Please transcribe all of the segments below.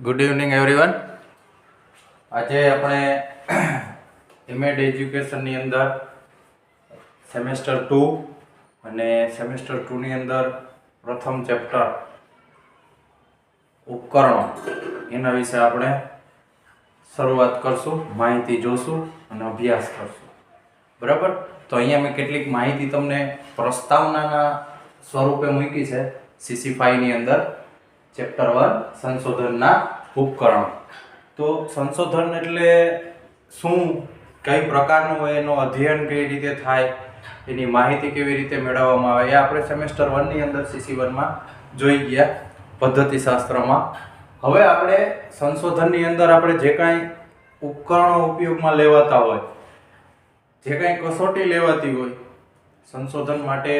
Good evening everyone. આજે આપણે M Ed એજ્યુકેશનની અંદર સેમેસ્ટર 2 અને સેમેસ્ટર 2ની અંદર પ્રથમ ચેપ્ટર ઉપકરણો એના વિશે આપણે શરૂઆત કરશું, માહિતી જોશું અને અભ્યાસ કરશું. બરાબર? તો અહીંયા મેં કેટલીક માહિતી તમને પ્રસ્તાવનાના સ્વરૂપે મૂકી છે CC5ની અંદર. ચેપ્ટર 1 સંશોધનના ઉપકરણો. તો સંશોધન એટલે શું, કઈ પ્રકારનું હોય, એનો અધ્યયન કઈ રીતે થાય, એની માહિતી કેવી રીતે મેળવવામાં આવે, એ આપણે સેમેસ્ટર 1ની અંદર CC1માં જોઈ ગયા પદ્ધતિશાસ્ત્રમાં. હવે આપણે સંશોધનની અંદર આપણે જે કાંઈ ઉપકરણો ઉપયોગમાં લેવાતા હોય, જે કાંઈ કસોટી લેવાતી હોય, સંશોધન માટે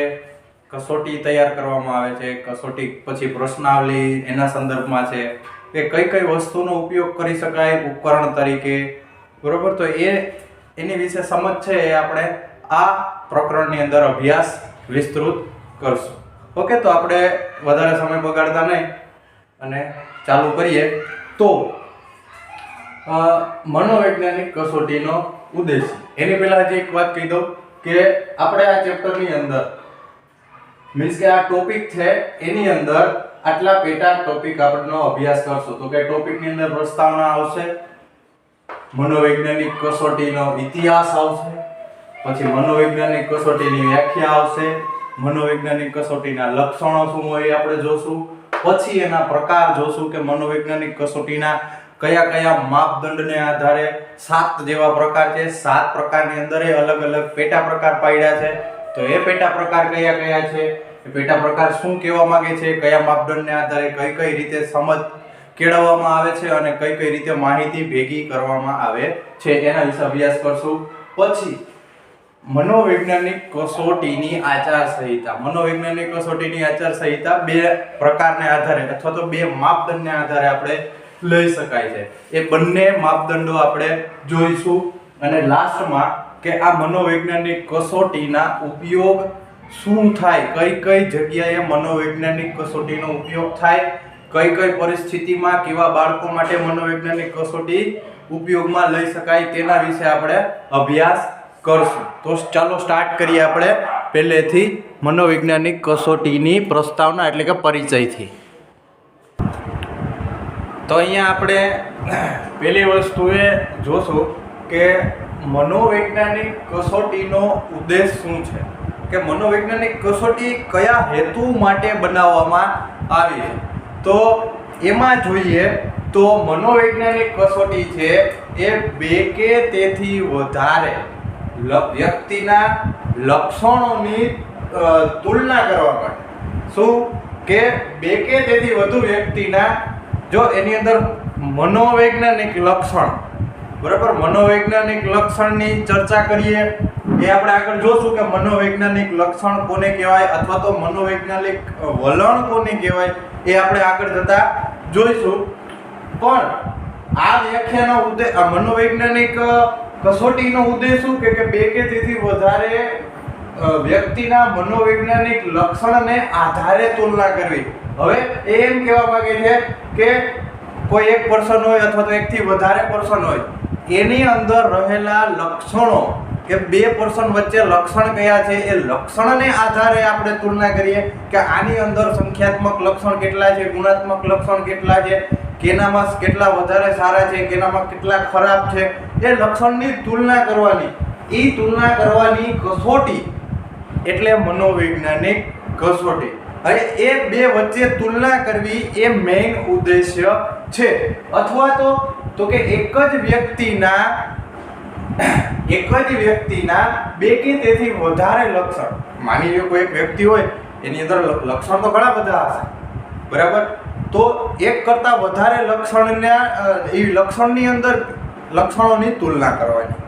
કસોટી તૈયાર કરવામાં આવે છે, કસોટી પછી પ્રશ્નાવલી એના સંદર્ભમાં છે કે કઈ કઈ વસ્તુનો ઉપયોગ કરી શકાય ઉપકરણ તરીકે. બરોબર? તો એની વિશે સમજ છે એ આપણે આ પ્રકરણની અંદર અભ્યાસ વિસ્તૃત કરશું. ઓકે, તો આપણે વધારે સમય બગાડતા નહીં અને ચાલુ કરીએ. તો મનોવૈજ્ઞાનિક કસોટીનો ઉદ્દેશ, એની પહેલા હજી એક વાત કહી દઉં કે આપણે આ ચેપ્ટરની અંદર મીન્સ કે આ ટોપિક છે એની અંદર આટલા પેટા ટોપિક આપણનો અભ્યાસ કરશું. તો કે ટોપિકની અંદર પ્રસ્તાવના આવશે, મનોવૈજ્ઞાનિક કસોટીનો ઇતિહાસ આવશે, પછી મનોવૈજ્ઞાનિક કસોટીની વ્યાખ્યા આવશે, મનોવૈજ્ઞાનિક કસોટીના લક્ષણો શું હોય એ આપણે જોશું, પછી એના પ્રકાર જોશું કે મનોવૈજ્ઞાનિક કસોટીના કયા કયા માપદંડને આધારે 7 જેવા પ્રકાર છે. 7 પ્રકારની અંદર અલગ અલગ પેટા પ્રકાર પાડ્યા છે. તો એ પેટા પ્રકાર કયા કયા છે, એ પેટા પ્રકાર શું કહેવા માંગે છે, કયા માપદંડને આધારે કઈ કઈ રીતે સમજ કેળવવામાં આવે છે અને કઈ કઈ રીતે માહિતી ભેગી કરવામાં આવે છે, એના વિશે અભ્યાસ કરશું. પછી મનોવૈજ્ઞાનિક કસોટીની આચારસંહિતા. મનોવૈજ્ઞાનિક કસોટીની આચારસંહિતા 2 પ્રકારને આધારે અથવા તો 2 માપદંડને આધારે આપણે લઈ શકાય છે. એ બંને માપદંડો આપણે જોઈશું. અને લાસ્ટમાં કે આ મનોવૈજ્ઞાનિક કસોટીના ઉપયોગ શું થાય, કઈ કઈ જગ્યાએ મનોવૈજ્ઞાનિક કસોટીનો ઉપયોગ થાય, કઈ કઈ પરિસ્થિતિમાં કેવા બાળકો માટે મનોવૈજ્ઞાનિક કસોટી ઉપયોગમાં લઈ શકાય, તેના વિશે આપણે અભ્યાસ કરશું. તો ચાલો સ્ટાર્ટ કરીએ આપણે પહેલેથી મનોવૈજ્ઞાનિક કસોટીની પ્રસ્તાવના એટલે કે પરિચયથી. તો અહીંયા આપણે પહેલી વસ્તુ એ જોશું કે મનોવૈજ્ઞાનિક કસોટીનો ઉદ્દેશ શું છે, કે મનોવૈજ્ઞાનિક કસોટી કયા હેતુ માટે બનાવવામાં આવી છે. તો એમાં જોઈએ તો મનોવૈજ્ઞાનિક કસોટી છે એ 2 કે તેથી વધારે વ્યક્તિના લક્ષણોની તુલના કરવા માટે. શું કે 2 કે તેથી વધુ વ્યક્તિના, જો એની અંદર મનોવૈજ્ઞાનિક લક્ષણ, બરાબર, મનોવૈજ્ઞાનિક લક્ષણની ચર્ચા કરીએ એ આપણે આગળ જોશું કે મનોવૈજ્ઞાનિક લક્ષણ કોને કહેવાય અથવા તો મનોવૈજ્ઞાનિક વલણ કોને કહેવાય, એ આપણે આગળ જતા જોઈશું. પણ આ વ્યાખ્યાનો ઉદ્દેશ, આ મનોવૈજ્ઞાનિક કસોટીનો ઉદ્દેશ શું કે 2 કે તેથી વધારે વ્યક્તિના મનોવૈજ્ઞાનિક લક્ષણને આધારે તુલના કરવી. હવે એમ કહેવા માંગે છે કે કોઈ એક પર્સન હોય અથવા તો એકથી વધારે પર્સન હોય, એની અંદર રહેલા લક્ષણો કે 2 પર્સન વચ્ચે લક્ષણ કયા છે, એ લક્ષણને આધારે આપણે તુલના કરીએ કે આની અંદર સંખ્યાત્મક લક્ષણ કેટલા છે, ગુણાત્મક લક્ષણ કેટલા છે, કેનામાં કેટલા વધારે સારા છે, કેનામાં કેટલા ખરાબ છે, એ લક્ષણની તુલના કરવાની. એ તુલના કરવાની કસોટી એટલે મનોવૈજ્ઞાનિક કસોટી. હવે એ 2 વચ્ચે તુલના કરવી એ મેઇન ઉદ્દેશ્ય છે. અથવા તો કે એક જ વ્યક્તિના 2 કે તેથી વધારે લક્ષણ, માની લો કોઈ એક વ્યક્તિ હોય એની અંદર લક્ષણ તો ઘણા બધા હશે, બરાબર, તો એક કરતા વધારે લક્ષણના એ લક્ષણની અંદર લક્ષણોની તુલના કરવાની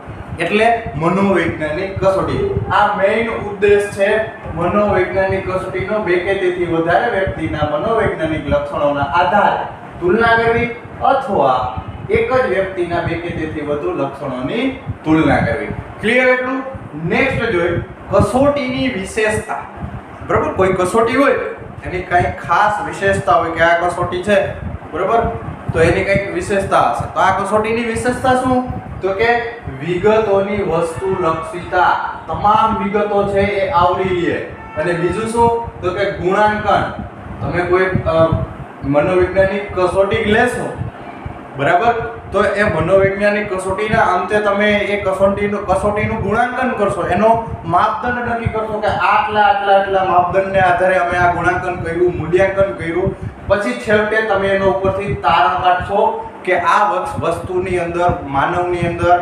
એટલે મનોવૈજ્ઞાનિક કસોટી. આ મેઇન ઉદ્દેશ છે મનોવૈજ્ઞાનિક કસોટીનો. 2 કે તેથી વધારે વ્યક્તિના મનોવૈજ્ઞાનિક લક્ષણોના આધારે તુલના કરવી અથવા એક જ વ્યક્તિના 2 કે તેથી વધુ લક્ષણોની તુલના કરવી. ક્લિયર એટલું? નેક્સ્ટ જોઈએ કસોટીની વિશેષતા. બરાબર, કોઈ કસોટી હોય એની કઈ ખાસ વિશેષતા હોય કે આ કસોટી છે, બરાબર, તો એની કંઈક વિશેષતા હશે. તો આ કસોટીની વિશેષતા શું? તો કે વિગતોની વસ્તુલક્ષિતા, તમામ વિગતો છે એ આવરી લે. અને બીજું શું? તો કે ગુણાંકન. તમે કોઈ મનોવૈજ્ઞાનિક કસોટી લેશો, બરાબર, તો એ મનોવૈજ્ઞાનિક કસોટીના અંતે તમે એ કસોટીનું ગુણાંકન કરશો, એનો માપદંડ નક્કી કરશો કે આટલા માપદંડને આધારે અમે આ ગુણાંકન કર્યું, મૂલ્યાંકન કર્યું. પછી છેવટે તમે એનો ઉપરથી તારણ કાઢશો કે આ વસ્તુની અંદર, માનવની અંદર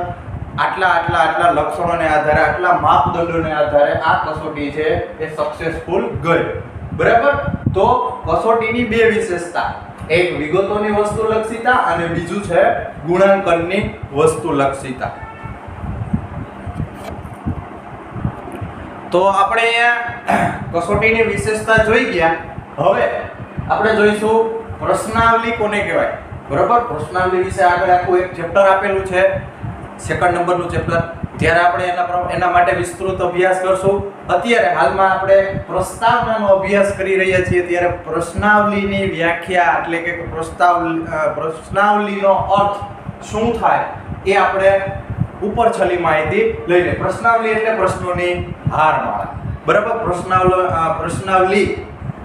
આટલા લક્ષણોને આધારે, આટલા માપદંડોને આધારે આ કસોટી છે એ સક્સેસફુલ ગઈ. બરાબર. તો કસોટીની બે વિશેષતા, એક વિગતોની વસ્તુલક્ષિતા અને બીજું છે ગુણાંકનની વસ્તુલક્ષિતા. તો આપણે અહીંયા કસોટીની વિશેષતા જોઈ ગયા. હવે આપણે જોઈશું પ્રશ્નાવલી કોને કહેવાય. બરાબર. પ્રશ્નાવલી વિશે આગળ આખું એક ચેપ્ટર આપેલું છે, સેકન્ડ નંબરનું ચેપ્ટર. ત્યારે આપણે એના માટે વિસ્તૃત અભ્યાસ કરશું. અત્યારે હાલમાં આપણે પ્રસ્તાવનાનો અભ્યાસ કરી રહ્યા છીએ, ત્યારે પ્રશ્નાવલીની વ્યાખ્યા એટલે કે પ્રશ્નાવલીનો અર્થ શું થાય એ આપણે ઉપર છેલ્લી માહિતી લઈને. પ્રશ્નાવલી એટલે પ્રશ્નોની હારમાળા. બરાબર. પ્રશ્નાવલી,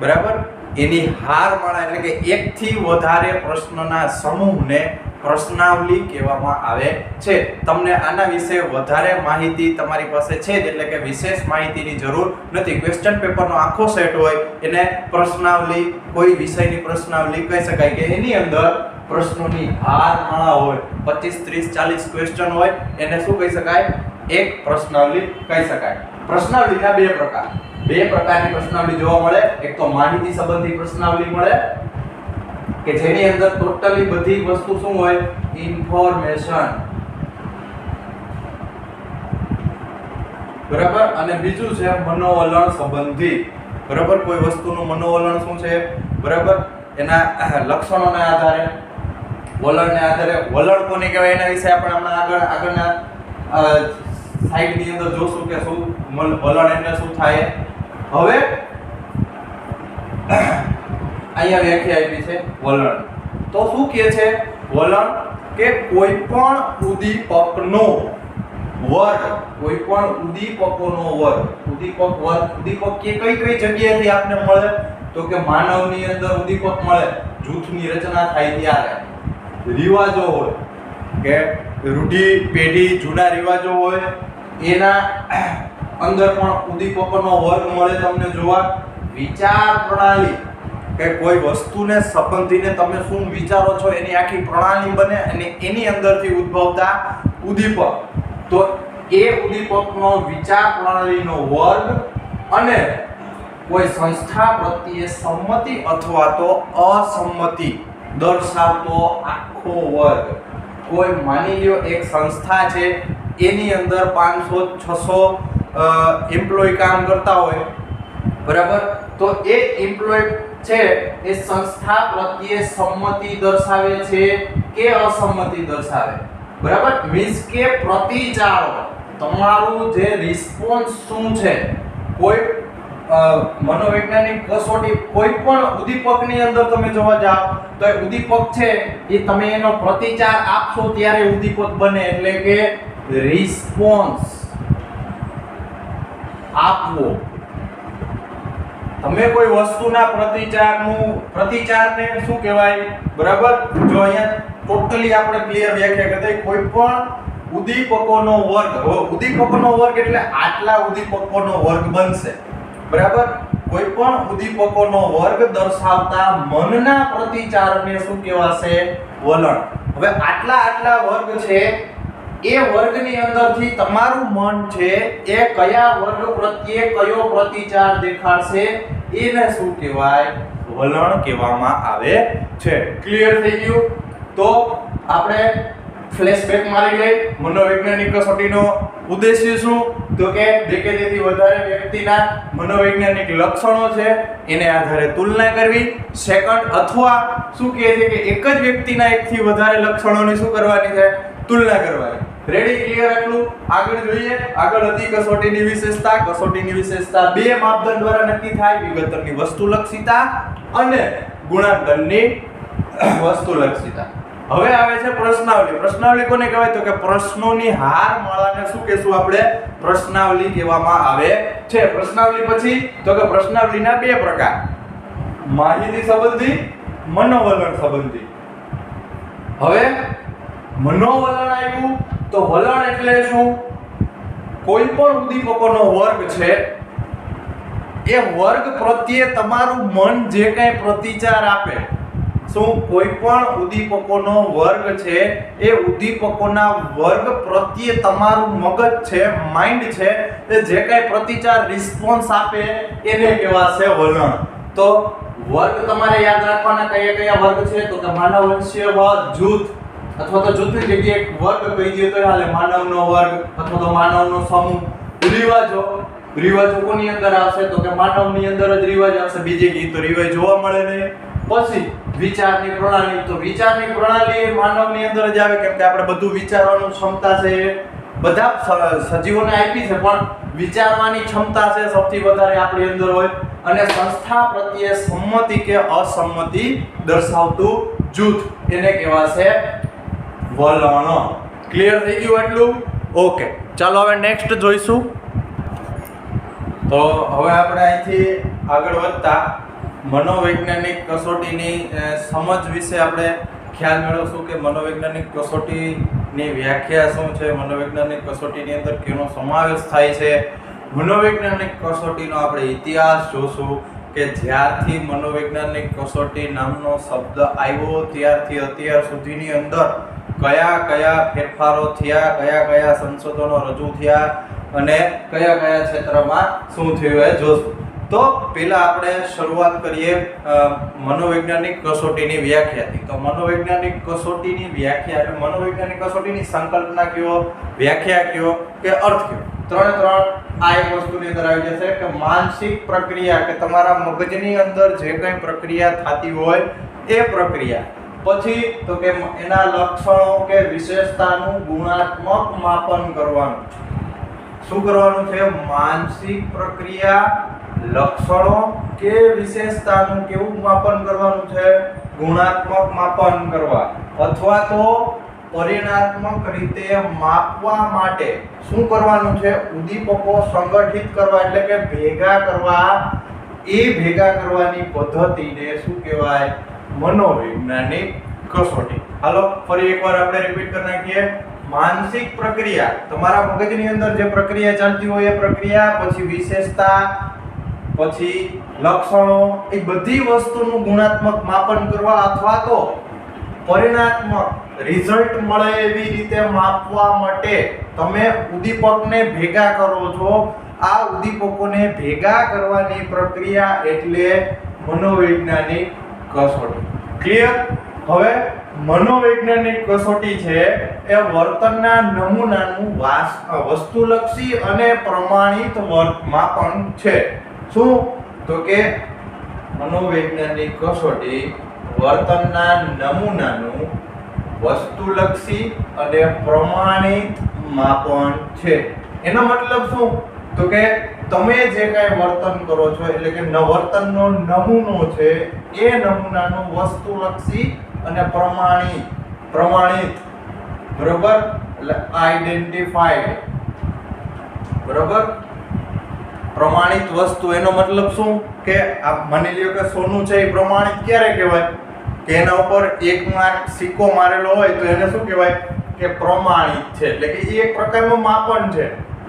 બરાબર, એની હારમાળા એટલે કે એકથી વધારે પ્રશ્નના સમૂહને પ્રશ્નાવલી કહેવામાં આવે છે. તમને આના વિશે વધારે માહિતી તમારી પાસે છે જ, એટલે કે વિશેષ માહિતીની જરૂર નથી. ક્વેશ્ચન પેપરનો આખો સેટ હોય એને પ્રશ્નાવલી, કોઈ વિષયની પ્રશ્નાવલી કહી શકાય કે એની અંદર પ્રશ્નોની હારમાળા હોય, 25, 30, 40 ક્વેશ્ચન હોય, એને શું કહી શકાય? એક પ્રશ્નાવલી કહી શકાય. પ્રશ્નાવલીના બે પ્રકારની પ્રશ્નાવલી જોવા મળે. એક તો માહિતી સંબંધી પ્રશ્નાવલી મળે કે જેની અંદર ટોટલી બધી વસ્તુ શું હોય? ઇન્ફોર્મેશન. બરાબર. અને બીજું છે મનોવલણ સંબંધી. બરાબર. કોઈ વસ્તુનું મનોવલણ શું છે? બરાબર. એના લક્ષણોને આધારે, વલણને આધારે. વલણ કોને કહેવાય એના વિશે આપણે હમણાં આગળના સાઈડની અંદર જોશું કે શું વલણ એટલે શું થાય. હવે અહીંયા વ્યાખ્યા આપી છે વલણ. તો શું કહે છે વલણ? કે કોઈ પણ ઉદ્દીપકનો વર્ગ, કોઈ પણ ઉદ્દીપકોનો વર્ગ. ઉદ્દીપક કઈ જગ્યાએથી આપને મળે? તો કે માનવની અંદર ઉદ્દીપક મળે, જૂથની રચના થાય ત્યારે. રિવાજો હોય કે રૂઢિ પેઢી, જૂના રિવાજો હોય, એના અંદર પણ ઉદ્દીપકોનો વર્ગ મળે તમને જોવા. વિચાર પ્રણાલી, કે કોઈ વસ્તુને સંબંધીને તમે શું વિચારો છો એની આખી પ્રણાલી બને અને એની અંદરથી ઉદ્ભવતા ઉદ્દીપક. તો એ ઉદ્દીપકનો વિચાર પ્રણાલીનો વર્ગ અને કોઈ સંસ્થા પ્રત્યે સંમતિ અથવા તો અસંમતિ દર્શાવતો આખો વર્ગ. કોઈ માની લ્યો એક સંસ્થા છે, એની અંદર 500-600 એમ્પ્લોય કામ કરતા હોય, બરાબર. તો એ એમ્પ્લોય છે એ સંસ્થા પ્રત્યે સંમતિ દર્શાવે છે કે અસંમતિ દર્શાવે? બરાબર. મીન્સ કે પ્રતિચારો, તમારું જે રિસ્પોન્સ શું છે. કોઈ મનોવૈજ્ઞાનિક કસોટી, કોઈ પણ ઉદ્દીપકની અંદર તમે જોવા જાઓ તો એ ઉદ્દીપક છે એ તમે એનો પ્રતિચાર આપશો ત્યારે ઉદ્દીપક બને, એટલે કે રિસ્પોન્સ આપવો. તમે કોઈ વસ્તુના પ્રતિચારને શું કહેવાય? બરાબર. જો અહીંયા ટોટલી આપણે ક્લિયર વ્યાખ્યા કરતા, કોઈ પણ ઉદ્દીપકોનો વર્ગ. ઉદ્દીપકોનો વર્ગ એટલે આટલા ઉદ્દીપકોનો વર્ગ બનશે, બરાબર. કોઈ પણ ઉદ્દીપકોનો વર્ગ દર્શાવતા મનના પ્રતિચારને શું કહેવાશે? વલણ. હવે આટલા વર્ગ છે, એ વર્ગની અંદરથી તમારું મન છે એ કયા વર્ગ પ્રત્યે કયો પ્રતિચાર દેખાડશે એને શું કહેવાય? વલણ કહેવામાં આવે છે. ક્લિયર થઈ ગયું? તો આપણે ફ્લેશબેક મારી લઈ. મનોવૈજ્ઞાનિક કસોટીનો ઉદ્દેશ્ય શું? તો કે બે કે તેથી વધારે વ્યક્તિના મનોવૈજ્ઞાનિક લક્ષણો છે એને આધારે તુલના કરવી. સેકન્ડ, અથવા શું કહે છે કે એક જ વ્યક્તિના એકથી વધારે લક્ષણોની શું કરવાની છે? તુલના કરવાની. રેડી? ક્લિયર? આટલું. આગળ જોઈએ. આગળ હતી કસોટીની વિશેષતા. કસોટીની વિશેષતા બે માપદંડ દ્વારા નક્કી થાય: વિગતોની વસ્તુલક્ષિતા અને ગુણાંકનની વસ્તુલક્ષીતા. હવે આવે છે પ્રશ્નાવલી. પ્રશ્નાવલી કોને કહેવાય? તો કે પ્રશ્નોની હારમાળાને શું કહેશું આપણે? પ્રશ્નાવલી કહેવામાં આવે છે. પ્રશ્નાવલી પછી તો કે પ્રશ્નાવલીના બે પ્રકાર: માહિતી સંબંધી, મનોવલણ સંબંધી. હવે મનોવલણ આવ્યું તો વલણ એટલે શું? કોઈ પણ ઉદ્દીપકોનો વર્ગ છે, એ વર્ગ પ્રત્યે તમારું મન જે કંઈ પ્રતિચાર આપે, શું કોઈ પણ ઉદ્દીપકોનો વર્ગ છે, એ ઉદ્દીપકોના વર્ગ પ્રત્યે તમારું મગજ છે, માઇન્ડ છે, એ જે કંઈ પ્રતિચાર રિસ્પોન્સ આપે એને કહેવાશે વલણ. તો વર્ગ તમારે યાદ રાખવાના કયા કયા વર્ગ છે? તો કે માનવ વંશીય વર્ગ, જૂથ, અથવા તો જૂથની જગ્યાએ એક વર્ગ કહી દઈએ તો હાલે, માનવનો વર્ગ અથવા તો માનવનો સમૂહ. રિવાજો, રિવાજો કોની અંદર આવશે? તો કે માનવની અંદર જ રિવાજ આવશે, બીજે ક્યાંય તો રિવાજ જોવા મળે નહીં. પછી વિચારની પ્રણાલી, તો વિચારની પ્રણાલી એ માનવની અંદર જ આવે, કેમ કે આપણે બધું વિચારવાની ક્ષમતા છે બધા સજીવોને આપી છે, પણ વિચારવાની ક્ષમતા છે સૌથી વધારે આપણી અંદર હોય. અને સંસ્થા પ્રત્યે સંમતિ કે અસંમતિ દર્શાવતું જૂથ, એને કહેવાશે વલણ. ક્લિયર થઈ ગયું એટલું? ઓકે, ચાલો હવે નેક્સ્ટ જોઈશું. તો હવે આપણે અહીંથી આગળ વધતા મનોવૈજ્ઞાનિક કસોટીની સમજ વિશે આપણે ખ્યાલ મેળવશું કે મનોવૈજ્ઞાનિક કસોટીની વ્યાખ્યા શું છે, મનોવૈજ્ઞાનિક કસોટીની અંદર કેનો સમાવેશ થાય છે, મનોવૈજ્ઞાનિક કસોટીનો આપણે ઇતિહાસ જોશું કે જ્યારથી મનોવૈજ્ઞાનિક કસોટી નામનો શબ્દ આવ્યો ત્યારથી અત્યાર સુધીની અંદર કયા કયા ફેરફારો થયા, કયા કયા સંશોધનો રજૂ થયા અને કયા કયા ક્ષેત્રમાં શું થયું એ જોશું. તો પહેલા આપણે શરૂઆત કરીએ મનોવૈજ્ઞાનિક કસોટીની વ્યાખ્યાથી. તો મનોવૈજ્ઞાનિક કસોટીની વ્યાખ્યા એટલે મનોવૈજ્ઞાનિક કસોટીની સંકલ્પના કયો, વ્યાખ્યા કયો કે અર્થ કયો, ત્રણ આ એક વસ્તુની અંદર આવી જશે કે માનસિક પ્રક્રિયા, કે તમારા મગજની અંદર જે કંઈ પ્રક્રિયા થતી હોય એ પ્રક્રિયા. પછી તો કે એના લક્ષણો કે વિશેષતાનું ગુણાત્મક માપન કરવાનું. શું કરવાનું છે? માનસિક પ્રક્રિયા, લક્ષણો કે વિશેષતાનું કેવું માપન કરવાનું છે? ગુણાત્મક માપન કરવા. અથવા તો પરિણાત્મક રીતે માપવા માટે શું કરવાનું છે? ઉદ્દીપકો સંગઠિત કરવા, એટલે કે ભેગા કરવા. એ ભેગા કરવાની પદ્ધતિને શું કહેવાય? મનોવૈજ્ઞાનિક કસોટી. હાલો ફરી એકવાર આપણે રિપીટ કરી નાખીએ. માનસિક પ્રક્રિયા, તમારા મગજની અંદર જે પ્રક્રિયા ચાલતી હોય એ પ્રક્રિયા, પછી વિશેષતા, પછી લક્ષણો, એ બધી વસ્તુનું ગુણાત્મક માપન કરવા અથવા તો પરિણાત્મક રિઝલ્ટ મળે એવી રીતે માપવા માટે તમે ઉદ્દીપકને ભેગા કરો છો. આ ઉદ્દીપકોને ભેગા કરવાની પ્રક્રિયા એટલે મનોવૈજ્ઞાનિક કસોટી. ક્લિયર? હવે મનોવૈજ્ઞાનિક કસોટી છે એ વર્તનના નમૂનાનું વસ્તુલક્ષી અને પ્રમાણિત માપન છે. શું? તો કે મનોવૈજ્ઞાનિક કસોટી વર્તનના નમૂનાનું વસ્તુલક્ષી અને પ્રમાણિત માપન છે. એનો મતલબ શું? તો કે તમે જે કાંઈ વર્તન કરો છો, એટલે કે વર્તનનો નમૂનો છે, એ નમૂનાનું વસ્તુલક્ષી અને પ્રમાણિત, બરોબર, એટલે આઈડેન્ટિફાઈડ, બરોબર, પ્રમાણિત વસ્તુ. એનો મતલબ શું? કે આપ માની લ્યો કે સોનું છે એ પ્રમાણિત ક્યારે કહેવાય? કે એના ઉપર 1 માર્ક સિક્કો મારેલો હોય તો એને શું કહેવાય? કે પ્રમાણિત છે, એટલે કે એ એક પ્રકારનું માપન છે.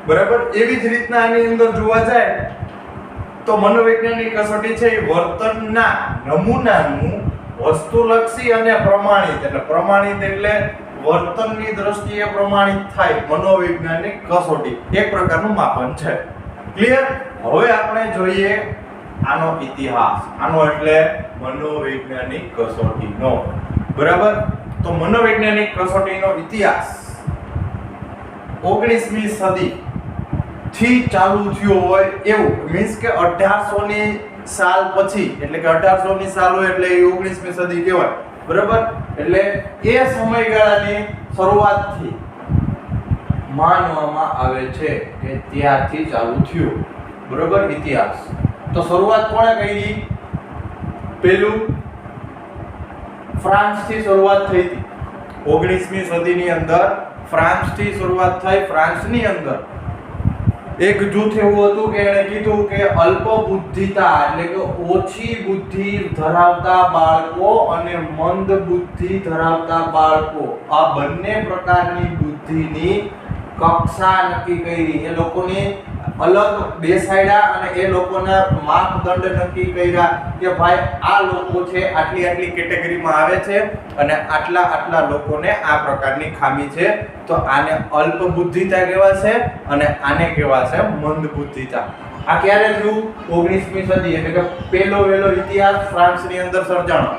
બરાબર. એવી જ રીતના આની અંદર જોવા જાય તો મનોવૈજ્ઞાનિક કસોટી છે એ વર્તનના નમૂનાનું વસ્તુલક્ષી અને પ્રમાણિત, એટલે પ્રમાણિત એટલે વર્તનની દ્રષ્ટિએ પ્રમાણિત થાય મનોવૈજ્ઞાનિક કસોટી, એક પ્રકારનું માપન છે. ક્લિયર? હવે આપણે જોઈએ આનો ઇતિહાસ. આનો એટલે મનોવૈજ્ઞાનિક કસોટીનો. બરાબર. તો મનોવૈજ્ઞાનિક કસોટીનો ઇતિહાસ 19મી સદી થી ચાલુ થયો હોય એવું, મીન્સ કે 1800 ની સાલ પછી, એટલે કે 1800 ની સાલ હોય એટલે 19મી સદી કહેવાય. બરાબર. એટલે એ સમયગાળાની શરૂઆતથી માનવામાં આવે છે કે ત્યારથી ચાલુ થયું. બરાબર. ઇતિહાસ તો શરૂઆત કોણે કરી? પેલું ફ્રાન્સથી શરૂઆત થઈ હતી. 19મી સદીની અંદર ફ્રાન્સથી શરૂઆત થઈ. ફ્રાન્સની અંદર એક જૂથ એવું હતું કે એણે કીધું કે અલ્પ બુદ્ધિતા એટલે કે ઓછી બુદ્ધિ ધરાવતા બાળકો અને મંદ બુદ્ધિ ધરાવતા બાળકો આ બંને પ્રકારની બુદ્ધિની કક્ષા નક્કી કરી. એ લોકોની અલગ બેસાડ્યા અને એ લોકોના માપદંડ નક્કી કર્યા કે ભાઈ આ લોકો છે આટલી આટલી કેટેગરીમાં આવે છે અને આટલા આટલા લોકોને આ પ્રકારની ખામી છે, તો આને અલ્પ બુદ્ધિતા કહેવાશે અને આને કહેવાશે મંદ બુદ્ધિતા. આ ક્યારે થયું? 19મી સદી એટલે કે પહેલો ઇતિહાસ ફ્રાન્સની અંદર સર્જાણો.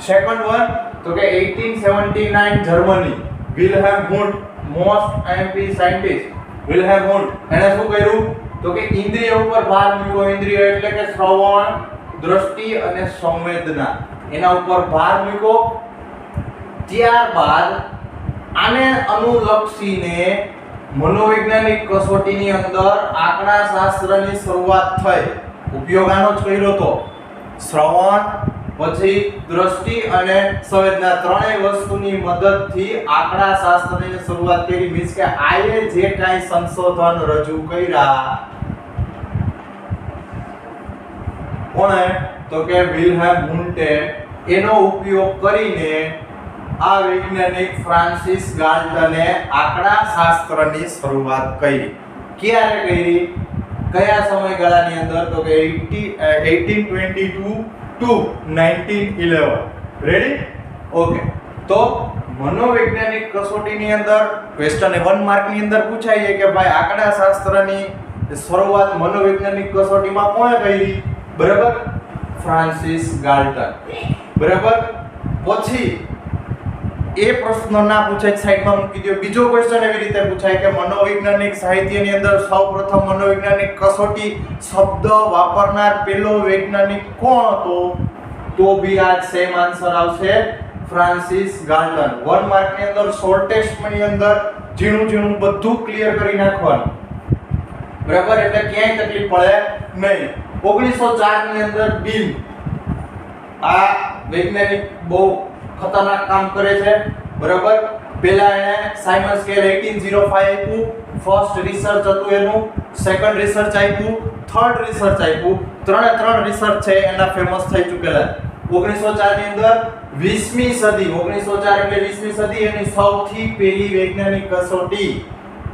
સેકન્ડ વન તો કે 1879 જર્મની, વિલ્હેમ હુન્ટ, મોસ્ટ આઈએમપી સાયન્ટિસ્ટ વિલ્હેમ હુન્ટ, એણે શું કર્યું તો કે ઇન્દ્રિય ઉપર ભાર મૂક્યો. ઇન્દ્રિય એટલે કે શ્રવણ, દ્રષ્ટિ અને સંવેદના, એના ઉપર ભાર મૂક્યો. ત્યારબાદ આને અનુલક્ષીને મનોવૈજ્ઞાનિક કસોટીની અંદર આંકડા શાસ્ત્રની શરૂઆત થઈ. ઉપયોગ આનો જ કર્યો તો શ્રવણ, પછી દ્રષ્ટિ અને સંવેદના ત્રણેય વસ્તુની મદદથી આંકડા શાસ્ત્રની શરૂઆત કરી. મીન્સ કે આએ જે કાંઈ સંશોધન રજૂ કર્યા કોણે તો કે વિલ્હેમ હુન્ટે, એનો ઉપયોગ કરીને આ વૈજ્ઞાનિક ફ્રાન્સિસ ગાલ્ટને આંકડા શાસ્ત્રની શરૂઆત કરી. ક્યારે કરી? કયા સમયગાળાની અંદર? તો કે 1822 to 1911. રેડી? ઓકે. તો મનોવૈજ્ઞાનિક કસોટીની અંદર ક્વેશ્ચન 1 માર્કની અંદર પૂછાય કે ભાઈ આંકડા શાસ્ત્રની શરૂઆત મનોવૈજ્ઞાનિક કસોટીમાં કોણે કરી? બરાબર, ફ્રાન્સિસ ગાલ્ટન. બરાબર. પછી એ પ્રશ્ન ના પૂછાય, સાઈડમાં મૂકી દો. બીજો ક્વેશ્ચન એવી રીતે પૂછાય કે મનોવૈજ્ઞાનિક સાહિત્યની અંદર સૌપ્રથમ મનોવૈજ્ઞાનિક કસોટી શબ્દ વાપરનાર પહેલો વૈજ્ઞાનિક કોણ હતો? તો બી આ સેમ આન્સર આવશે, ફ્રાન્સિસ ગાલ્ટન. 1 માર્કની અંદર શોર્ટેસ્ટની અંદર ઝીણું બધું ક્લિયર કરી નાખવાનું. બરાબર, એટલે ક્યાંય તકલીફ પડે નહીં. 1904 ની અંદર બીમ આ વૈજ્ઞાનિક બહુ ખતરનાક કામ કરે છે. બરાબર, પહેલા એને સાયમન સ્કેલ 1805 આપ્યું. ફર્સ્ટ રિસર્ચ હતું એનું, સેકન્ડ રિસર્ચ આપ્યું, થર્ડ રિસર્ચ આપ્યું. ત્રણ રિસર્ચ છે એના ફેમસ થઈ ચૂકેલા. 1904 ની અંદર 20મી સદી, 1904 એટલે 20મી સદી, એની સૌથી પહેલી વૈજ્ઞાનિક કસોટી.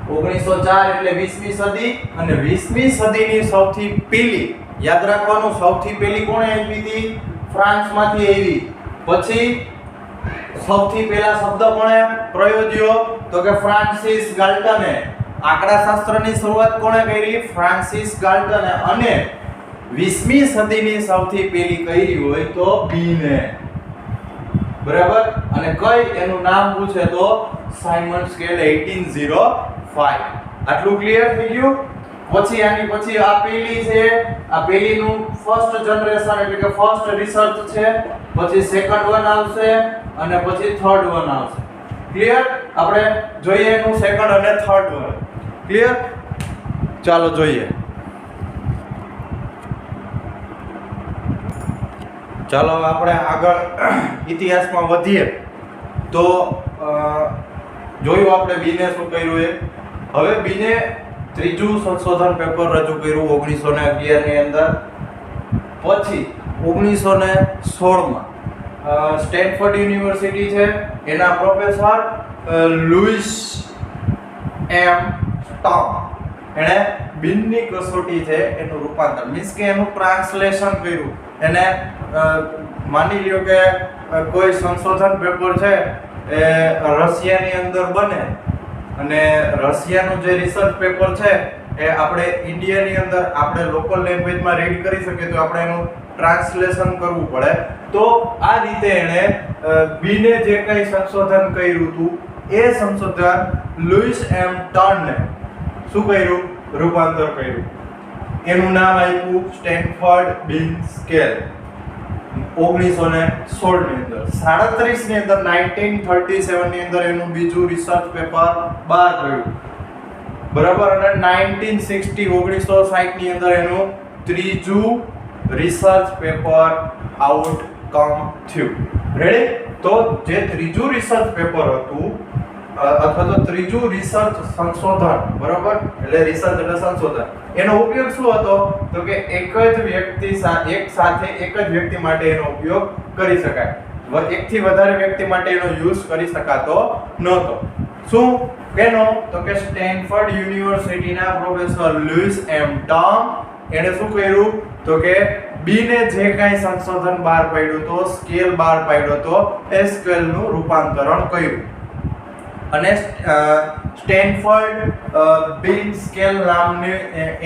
1904 એટલે 20મી સદી અને 20મી સદીની સૌથી પહેલી, યાદ રાખવાનું, સૌથી પહેલી કોણે આપી હતી? ફ્રાન્સમાંથી આવી. પછી સૌથી પહેલા શબ્દ કોણે પ્રયોજ્યો? તો કે ફ્રાન્સિસ ગાલ્ટને. આંકડા શાસ્ત્રની શરૂઆત કોણે કરી? ફ્રાન્સિસ ગાલ્ટને. અને 20મી સદીની સૌથી પહેલી કરી હોય તો બીને. બરાબર, અને કઈ એનું નામ પૂછે તો સાયમન સ્કેલ 1805. આટલું ક્લિયર થઈ ગયું? પછી આની પછી આ પહેલી છે, આ પહેલીનું ફર્સ્ટ જનરેશન એટલે કે ફર્સ્ટ રિસર્ચ છે. પછી સેકન્ડ વન આવશે અને પછી થર્ડ વન આવશે. ક્લિયર? આપણે જોઈએ એનું સેકન્ડ અને થર્ડ વન. ક્લિયર? ચાલો જોઈએ. ચાલો આપણે આગળ ઇતિહાસમાં વધીએ. તો જોયું આપણે બીને શું કર્યું એ. હવે બીને ત્રીજું સંશોધન પેપર રજૂ કર્યું 1911 ની અંદર. પછી 1916માં સ્ટેનફોર્ડ યુનિવર્સિટી છે, એના પ્રોફેસર લુઈસ એમ સ્ટોક, એણે બીનની કસોટી છે એનું રૂપાંતર, મીન્સ કે એનું ટ્રાન્સલેશન કર્યું. એને માની લ્યો કે કોઈ સંશોધન પેપર છે એ રશિયાની અંદર બને અને રશિયાનું જે રિસર્ચ પેપર છે એ આપણે ઇન્ડિયાની અંદર આપણે લોકલ લેંગ્વેજમાં રીડ કરી શકીએ તો આપણે એનું ટ્રાન્સલેશન કરવું પડે. તો આ રીતે એણે બીને જે કંઈ સંશોધન કર્યું હતું એ સંશોધન લુઈસ એમ ટર્ને શું કર્યું? રૂપાંતર કર્યું. એનું નામ આપ્યું સ્ટેનફોર્ડ બીન સ્કેલ. 1916 ની અંદર 37 ની અંદર 1937 ની અંદર એનું બીજું રિસર્ચ પેપર બહાર પડ્યું. બરાબર, અને 1960 ની અંદર એનું ત્રીજું રિસર્ચ પેપર આઉટ કમ થયું. રેડી? તો જે ત્રીજું રિસર્ચ પેપર હતું અથવા તો ત્રીજું રિસર્ચ સંશોધન, બરાબર, એટલે રિસર્ચ એટલે સંશોધન, એનો ઉપયોગ શું હતો? તો કે એક જ વ્યક્તિ માટે એનો ઉપયોગ કરી શકાય. એકથી વધારે વ્યક્તિ માટે એનો યુઝ કરી શકાતો નહોતો. શું કેનો? તો કે સ્ટેનફોર્ડ યુનિવર્સિટીના પ્રોફેસર લુઈસ એમ ટર્મ એણે શું કર્યું? તો કે બી ને જે કાંઈ સંશોધન બહાર પાડ્યું તો સ્કેલ બહાર પાડ્યો તો એ સ્કેલનું રૂપાંતરણ કર્યું અને સ્ટેનફોર્ડ બિન સ્કેલ નામની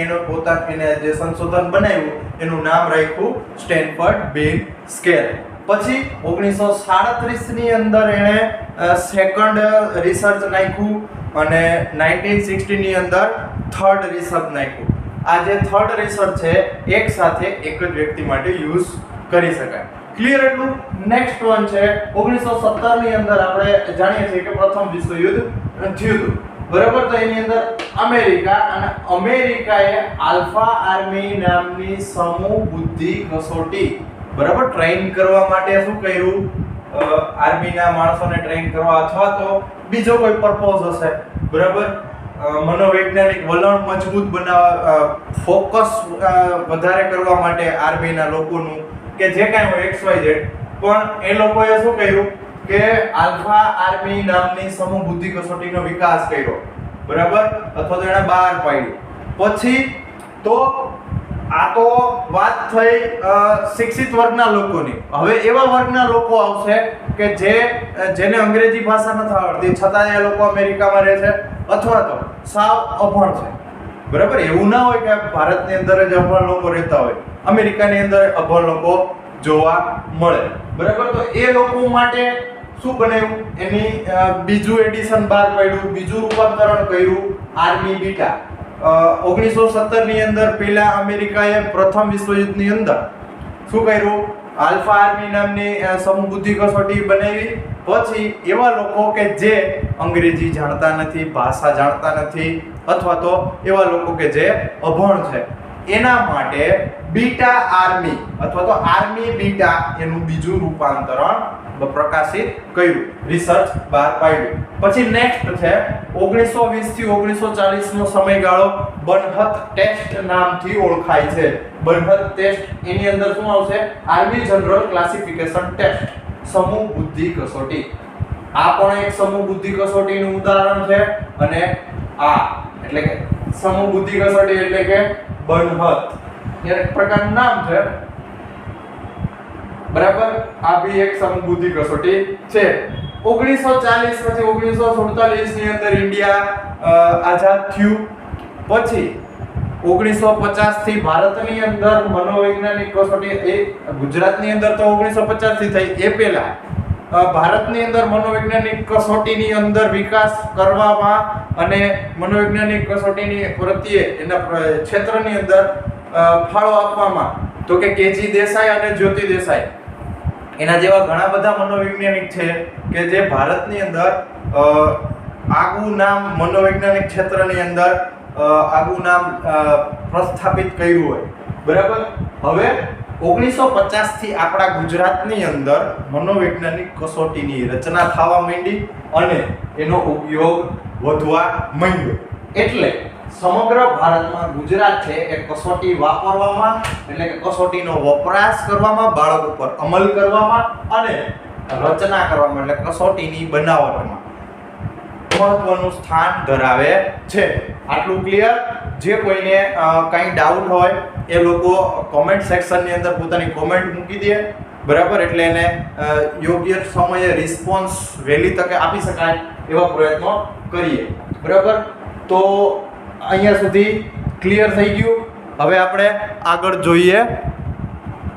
એનો પોતાને જે સંશોધન બનાવ્યું એનું નામ રાખ્યું સ્ટેનફોર્ડ બિન સ્કેલ. પછી 1937 ની અંદર એણે સેકન્ડ રિસર્ચ નાખ્યું અને 1960 ની અંદર થર્ડ રિસર્ચ નાખ્યું. આ જે થર્ડ રિસર્ચ છે એક સાથે એક જ વ્યક્તિ માટે યુઝ કરી શકાય. ક્લિયર એટલું? નેક્સ્ટ વન છે 1917 ની અંદર આપણે જાણીએ છીએ કે પ્રથમ વિશ્વયુદ્ધ થયું હતું, બરાબર. તો એની અંદર અમેરિકાએ આલ્ફા આર્મી નામની સમૂહ બુદ્ધિ કસોટી, બરાબર, ટ્રેન કરવા માટે શું કર્યું? આર્મીના માણસોને ટ્રેન કરવા અથવા તો બીજો કોઈ પર્પોઝ હશે, બરાબર, મનોવૈજ્ઞાનિક વલણ મજબૂત બનાવવા, ફોકસ વધારે કરવા માટે આર્મીના લોકોનું કે જે કાંઈ હોય XYZ, પણ એ લોકોએ શું કર્યું કે આલ્ફા આર્મી નામની સમૂહ બુદ્ધિ કસોટીનો વિકાસ કર્યો, બરાબર, અથવા તો એને બહાર પાડ્યું. પછી તો આ તો વાત થઈ શિક્ષિત વર્ગના લોકોની. હવે એવા વર્ગના લોકો આવશે કે જેને અંગ્રેજી ભાષા નથી આવડતી છતાં એ લોકો અમેરિકામાં રહે છે અથવા તો સાવ અભણ છે, બરાબર. એવું ના હોય કે ભારતની અંદર જ અભણ લોકો રહેતા હોય, અમેરિકાની અંદર અભણ લોકો જોવા મળે, બરાબર. તો એ લોકો માટે શું બનાવ્યું? એની બીજું એડિશન બહાર પાડ્યું, બીજું રૂપાંતરણ કર્યું આર્મી બીટા. 1917 ની અંદર પહેલા અમેરિકાએ પ્રથમ વિશ્વયુદ્ધની અંદર શું કર્યું? આલ્ફા આર્મી નામની સમૂહ બુદ્ધિ કસોટી બનાવી. પછી એવા લોકો કે જે અંગ્રેજી જાણતા નથી, ભાષા જાણતા નથી, અથવા તો એવા લોકો કે જે અભણ છે, એના માટે બીટા આર્મી અથવા તો આર્મી બીટા એનું બીજું રૂપાંતરણ પ્રકાશિત કર્યું, રિસર્ચ બહાર પાડ્યું. પછી નેક્સ્ટ છે 1920 થી 1940 નો સમયગાળો બનહત ટેસ્ટ નામથી ઓળખાય છે. બનહત ટેસ્ટ એની અંદર શું આવશે? આર્મી જનરલ ક્લાસિફિકેશન ટેસ્ટ, સમૂહ બુદ્ધિ કસોટી. આ પણ એક સમૂહ બુદ્ધિ કસોટીનું ઉદાહરણ છે અને આ એટલે કે સમૂહ બુદ્ધિ કસોટી એટલે કે બનહત એક પ્રકારનું નામ છે, બરાબર. આ બી એક સમૂહ બુદ્ધિ કસોટી છે. 1940 પછી 1947 ની અંદર ઇન્ડિયા આઝાદ થયું. પછી 1950 થી ભારતની અંદર મનોવૈજ્ઞાનિક કસોટી, એ ગુજરાતની અંદર તો 1950 થી થઈ, એ પહેલા ભારતની અંદર મનોવૈજ્ઞાનિક કસોટીની અંદર વિકાસ કરવામાં અને મનોવૈજ્ઞાનિક કસોટીની પ્રત્યે એના ક્ષેત્રની અંદર ફાળો આપવામાં તો કે કેજી દેસાઈ અને જ્યોતિ દેસાઈ એના જેવા ઘણા બધા મનોવૈજ્ઞાનિક છે કે જે ભારતની અંદર આગવું નામ મનોવૈજ્ઞાનિક ક્ષેત્રની અંદર આગવું નામ પ્રસ્થાપિત કર્યું હોય, બરાબર. હવે 1950 થી આપણા ગુજરાતની અંદર મનોવૈજ્ઞાનિક કસોટીની રચના થવા માંડી અને એનો ઉપયોગ વધવા માંડ્યો. એટલે સમગ્ર ભારતમાં ગુજરાત છે એ કસોટી વાપરવામાં એટલે કે કસોટીનો વપરાશ કરવામાં, બાળકો પર અમલ કરવામાં અને રચના કરવામાં એટલે કસોટીની બનાવટમાં મહત્વનું સ્થાન ધરાવે છે. આટલું ક્લિયર? જે કોઈને કંઈ ડાઉટ હોય એ લોકો કોમેન્ટ સેક્શનની અંદર પોતાની કોમેન્ટ મૂકી દે, બરાબર. એટલે એને યોગ્ય સમયે રિસ્પોન્સ વહેલી તકે આપી શકાય એવા પ્રયત્નો કરીએ, બરાબર. તો અહીંયા સુધી ક્લિયર થઈ ગયું. હવે આપણે આગળ જોઈએ